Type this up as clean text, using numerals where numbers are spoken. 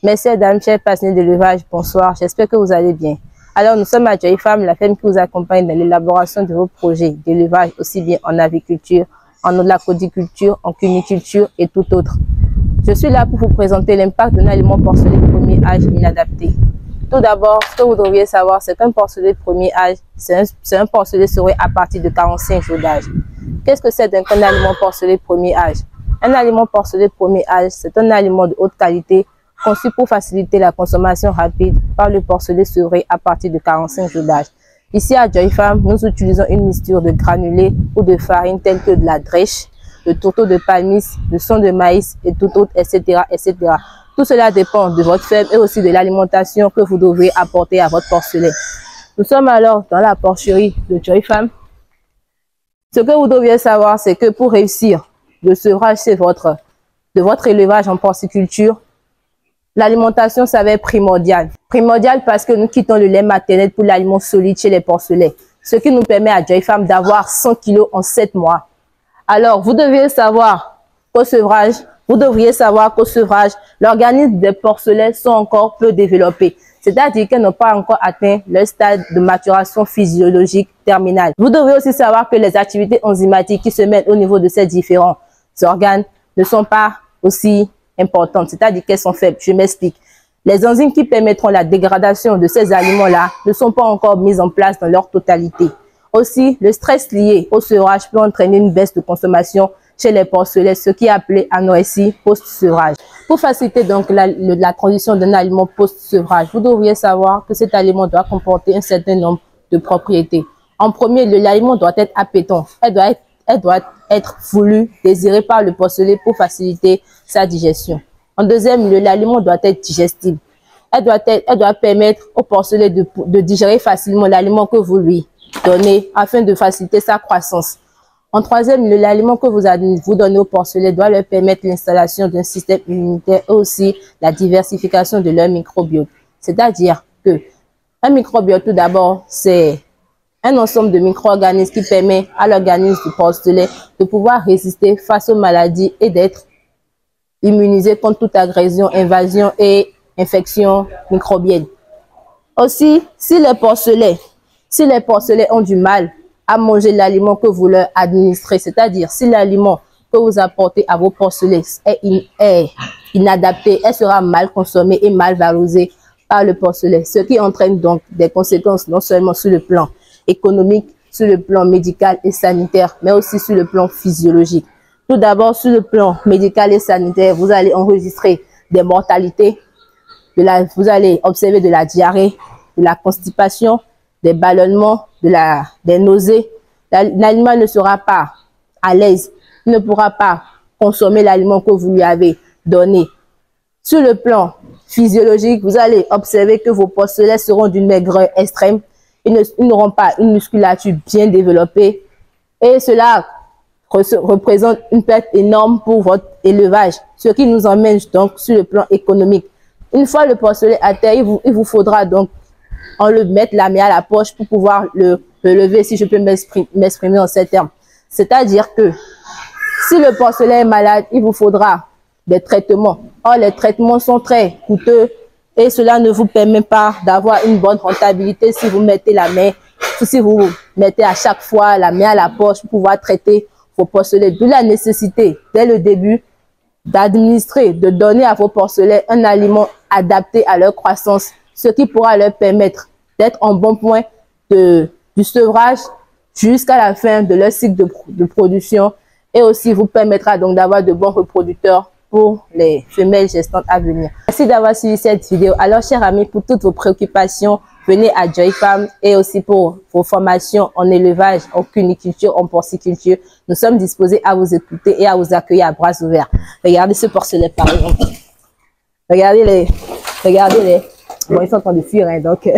Messieurs, dames, chers passionnés d'élevage, bonsoir, j'espère que vous allez bien. Alors, nous sommes à Joy Farm, la ferme qui vous accompagne dans l'élaboration de vos projets d'élevage, aussi bien en aviculture, en aquaculture, en cuniculture et tout autre. Je suis là pour vous présenter l'impact d'un aliment porcelet de premier âge inadapté. Tout d'abord, ce que vous devriez savoir, c'est qu'un porcelet de premier âge, c'est un porcelet serré à partir de 45 jours d'âge. Qu'est-ce que c'est qu'un aliment porcelet de premier âge? Un aliment porcelet de premier âge, c'est un aliment de haute qualité conçu pour faciliter la consommation rapide par le porcelet serré à partir de 45 jours d'âge. Ici à Joy Farm, nous utilisons une mixture de granulés ou de farine telle que de la drèche, de tourteau de palmis, de son de maïs et tout autre, etc., etc. Tout cela dépend de votre ferme et aussi de l'alimentation que vous devrez apporter à votre porcelet. Nous sommes alors dans la porcherie de Joy Farm. Ce que vous devriez savoir, c'est que pour réussir le sevrage de votre élevage en porciculture, l'alimentation s'avère primordiale. Primordiale parce que nous quittons le lait maternel pour l'aliment solide chez les porcelets, ce qui nous permet à Joy Farm d'avoir 100 kg en 7 mois. Alors, vous devriez savoir qu'au sevrage, l'organisme des porcelets sont encore peu développés, c'est-à-dire qu'elles n'ont pas encore atteint le stade de maturation physiologique terminale. Vous devez aussi savoir que les activités enzymatiques qui se mettent au niveau de ces différents organes ne sont pas aussi importantes, c'est-à-dire qu'elles sont faibles. Je m'explique. Les enzymes qui permettront la dégradation de ces aliments-là ne sont pas encore mises en place dans leur totalité. Aussi, le stress lié au sevrage peut entraîner une baisse de consommation chez les porcelets, ce qui est appelé anorexie post-sevrage. Pour faciliter donc la transition d'un aliment post-sevrage, vous devriez savoir que cet aliment doit comporter un certain nombre de propriétés. En premier lieu, l'aliment doit être appétant. Elle doit être voulue, désirée par le porcelet pour faciliter sa digestion. En deuxième lieu, l'aliment doit être digestible. Elle doit permettre au porcelet de digérer facilement l'aliment que vous lui donnez afin de faciliter sa croissance. En troisième lieu, l'aliment que vous donnez au porcelet doit leur permettre l'installation d'un système immunitaire et aussi la diversification de leur microbiote. C'est-à-dire que un microbiote, tout d'abord, c'est un ensemble de micro-organismes qui permet à l'organisme du porcelet de pouvoir résister face aux maladies et d'être immunisé contre toute agression, invasion et infection microbienne. Aussi, si les porcelets ont du mal à manger l'aliment que vous leur administrez, c'est-à-dire si l'aliment que vous apportez à vos porcelets est inadapté, elle sera mal consommée et mal valorisée par le porcelet, ce qui entraîne donc des conséquences non seulement sur le plan économique, sur le plan médical et sanitaire, mais aussi sur le plan physiologique. Tout d'abord, sur le plan médical et sanitaire, vous allez enregistrer des mortalités, vous allez observer de la diarrhée, de la constipation, des ballonnements, des nausées. L'animal ne sera pas à l'aise, il ne pourra pas consommer l'aliment que vous lui avez donné. Sur le plan physiologique, vous allez observer que vos porcelets seront d'une maigreur extrême. Ils n'auront pas une musculature bien développée et cela représente une perte énorme pour votre élevage, ce qui nous emmène donc sur le plan économique. Une fois le porcelet à terre, il vous faudra donc mettre la main à la poche pour pouvoir le lever, si je peux m'exprimer en ces termes. C'est-à-dire que si le porcelet est malade, il vous faudra des traitements. Or, les traitements sont très coûteux et cela ne vous permet pas d'avoir une bonne rentabilité si vous mettez à chaque fois la main à la poche pour pouvoir traiter vos porcelets. D'où la nécessité, dès le début, d'administrer, de donner à vos porcelets un aliment adapté à leur croissance, ce qui pourra leur permettre d'être en bon point du sevrage jusqu'à la fin de leur cycle de production et aussi vous permettra donc d'avoir de bons reproducteurs pour les femelles gestantes à venir. Merci d'avoir suivi cette vidéo. Alors, chers amis, pour toutes vos préoccupations, venez à Joy Farm et aussi pour vos formations en élevage, en cuniculture, en porciculture. Nous sommes disposés à vous écouter et à vous accueillir à bras ouverts. Regardez ce porcelet par exemple. Regardez les. Bon, ils sont en train de fuir, hein, donc.